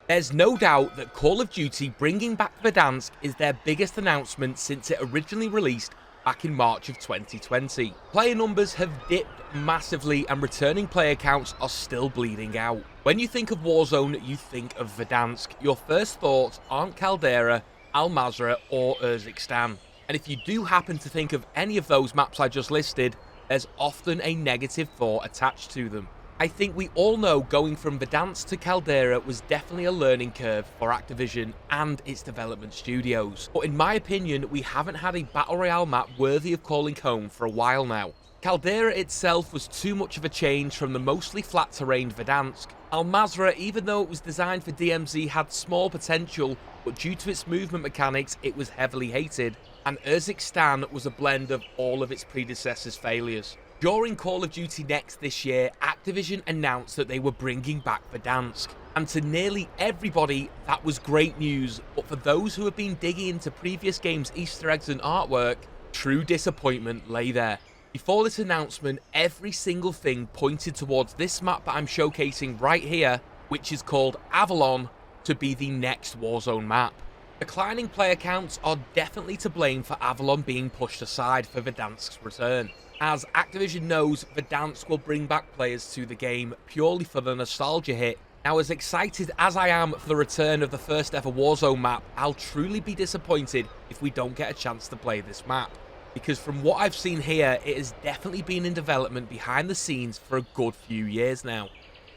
There's no doubt that Call of Duty bringing back Verdansk is their biggest announcement since it originally released back in March of 2020. Player numbers have dipped massively and returning player counts are still bleeding out. When you think of Warzone, you think of Verdansk. Your first thoughts aren't Caldera, Al Mazrah or Urzikstan. And if you do happen to think of any of those maps I just listed, there's often a negative thought attached to them. I think we all know going from Verdansk to Caldera was definitely a learning curve for Activision and its development studios. But in my opinion, we haven't had a Battle Royale map worthy of calling home for a while now. Caldera itself was too much of a change from the mostly flat terrain Verdansk. Al Mazrah, even though it was designed for DMZ, had small potential, but due to its movement mechanics, it was heavily hated. And Urzikstan was a blend of all of its predecessors' failures. During Call of Duty Next this year, Activision announced that they were bringing back Verdansk. And to nearly everybody, that was great news, but for those who have been digging into previous games' Easter eggs and artwork, true disappointment lay there. Before this announcement, every single thing pointed towards this map that I'm showcasing right here, which is called Avalon, to be the next Warzone map. Declining player counts are definitely to blame for Avalon being pushed aside for Verdansk's return. As Activision knows, Verdansk will bring back players to the game purely for the nostalgia hit. Now, as excited as I am for the return of the first ever Warzone map, I'll truly be disappointed if we don't get a chance to play this map. Because from what I've seen here, it has definitely been in development behind the scenes for a good few years now.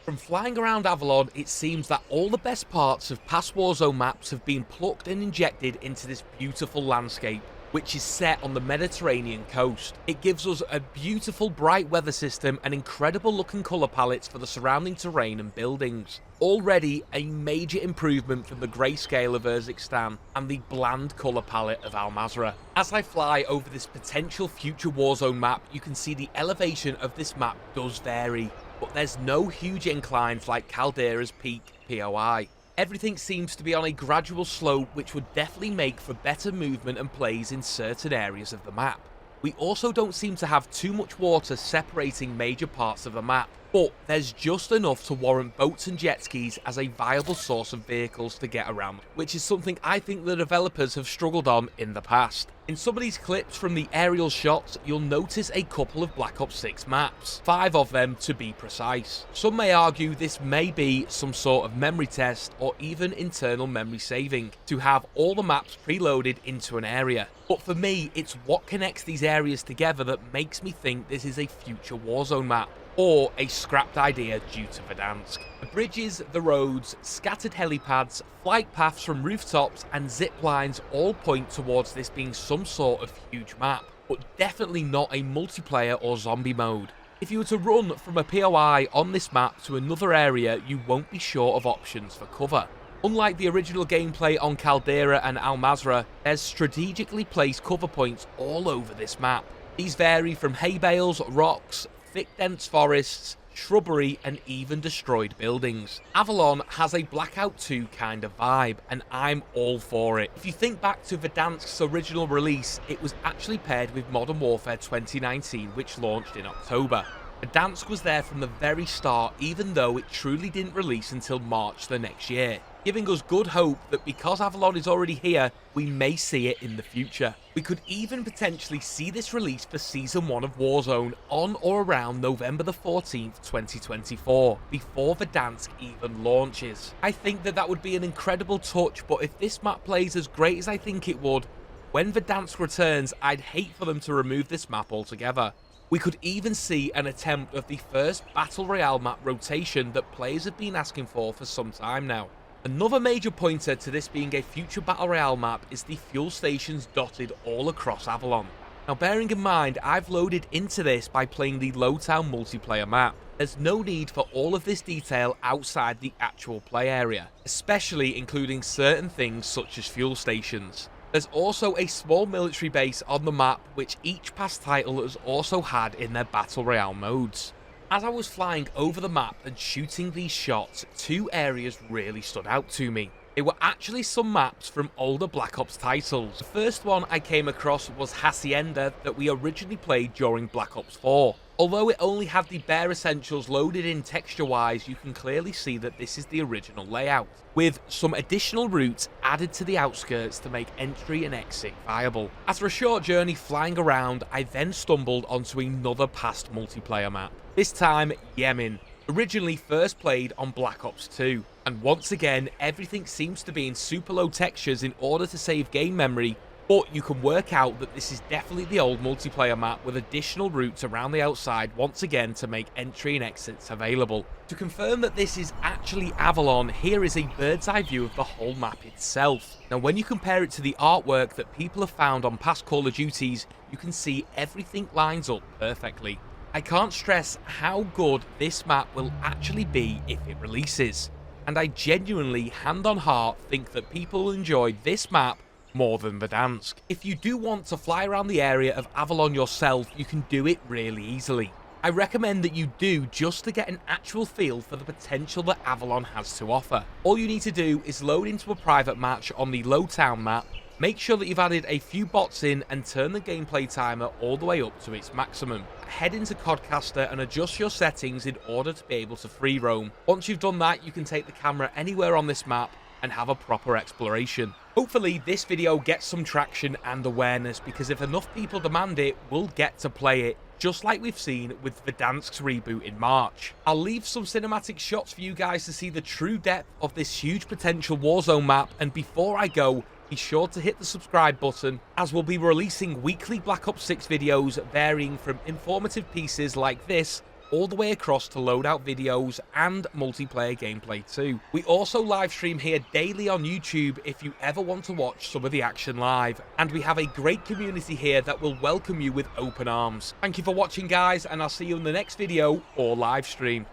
From flying around Avalon, it seems that all the best parts of past Warzone maps have been plucked and injected into this beautiful landscape, which is set on the Mediterranean coast. It gives us a beautiful bright weather system and incredible looking colour palettes for the surrounding terrain and buildings. Already a major improvement from the grayscale of Urzikstan and the bland colour palette of Al Mazrah. As I fly over this potential future Warzone map, you can see the elevation of this map does vary, but there's no huge inclines like Caldera's peak POI. Everything seems to be on a gradual slope, which would definitely make for better movement and plays in certain areas of the map. We also don't seem to have too much water separating major parts of the map, but there's just enough to warrant boats and jet skis as a viable source of vehicles to get around, which is something I think the developers have struggled on in the past. In some of these clips from the aerial shots, you'll notice a couple of Black Ops 6 maps, 5 of them to be precise. Some may argue this may be some sort of memory test or even internal memory saving to have all the maps preloaded into an area. But for me, it's what connects these areas together that makes me think this is a future Warzone map, or a scrapped idea due to Verdansk. The bridges, the roads, scattered helipads, flight paths from rooftops and zip lines all point towards this being some sort of huge map, but definitely not a multiplayer or zombie mode. If you were to run from a POI on this map to another area, you won't be short of options for cover. Unlike the original gameplay on Caldera and Al Mazrah, there's strategically placed cover points all over this map. These vary from hay bales, rocks, thick dense forests, shrubbery and even destroyed buildings. Avalon has a Blackout 2 kind of vibe, and I'm all for it. If you think back to Verdansk's original release, it was actually paired with Modern Warfare 2019, which launched in October. Verdansk was there from the very start, even though it truly didn't release until March the next year, giving us good hope that because Avalon is already here, we may see it in the future. We could even potentially see this release for Season 1 of Warzone on or around November the 14th, 2024, before Verdansk even launches. I think that would be an incredible touch, but if this map plays as great as I think it would, when Verdansk returns, I'd hate for them to remove this map altogether. We could even see an attempt of the first Battle Royale map rotation that players have been asking for some time now. Another major pointer to this being a future Battle Royale map is the fuel stations dotted all across Avalon. Now, bearing in mind, I've loaded into this by playing the Lowtown multiplayer map. There's no need for all of this detail outside the actual play area, especially including certain things such as fuel stations. There's also a small military base on the map, which each past title has also had in their Battle Royale modes. As I was flying over the map and shooting these shots, two areas really stood out to me. They were actually some maps from older Black Ops titles. The first one I came across was Hacienda, that we originally played during Black Ops 4. Although it only had the bare essentials loaded in texture-wise, you can clearly see that this is the original layout, with some additional routes added to the outskirts to make entry and exit viable. After a short journey flying around, I then stumbled onto another past multiplayer map, this time Yemen, originally first played on Black Ops 2. And once again, everything seems to be in super low textures in order to save game memory, but you can work out that this is definitely the old multiplayer map with additional routes around the outside once again to make entry and exits available. To confirm that this is actually Avalon, here is a bird's eye view of the whole map itself. Now when you compare it to the artwork that people have found on past Call of Duties, you can see everything lines up perfectly. I can't stress how good this map will actually be if it releases, and I genuinely, hand on heart, think that people will enjoy this map more than Verdansk. If you do want to fly around the area of Avalon yourself, you can do it really easily. I recommend that you do, just to get an actual feel for the potential that Avalon has to offer. All you need to do is load into a private match on the low town map, make sure that you've added a few bots in and turn the gameplay timer all the way up to its maximum. Head into Codcaster and adjust your settings in order to be able to free roam. Once you've done that, you can take the camera anywhere on this map and have a proper exploration. Hopefully this video gets some traction and awareness, because if enough people demand it, we'll get to play it, just like we've seen with Verdansk's reboot in March. I'll leave some cinematic shots for you guys to see the true depth of this huge potential Warzone map, and before I go, be sure to hit the subscribe button, as we'll be releasing weekly Black Ops 6 videos varying from informative pieces like this all the way across to loadout videos and multiplayer gameplay too. We also live stream here daily on YouTube if you ever want to watch some of the action live, and we have a great community here that will welcome you with open arms. Thank you for watching guys, and I'll see you in the next video or live stream.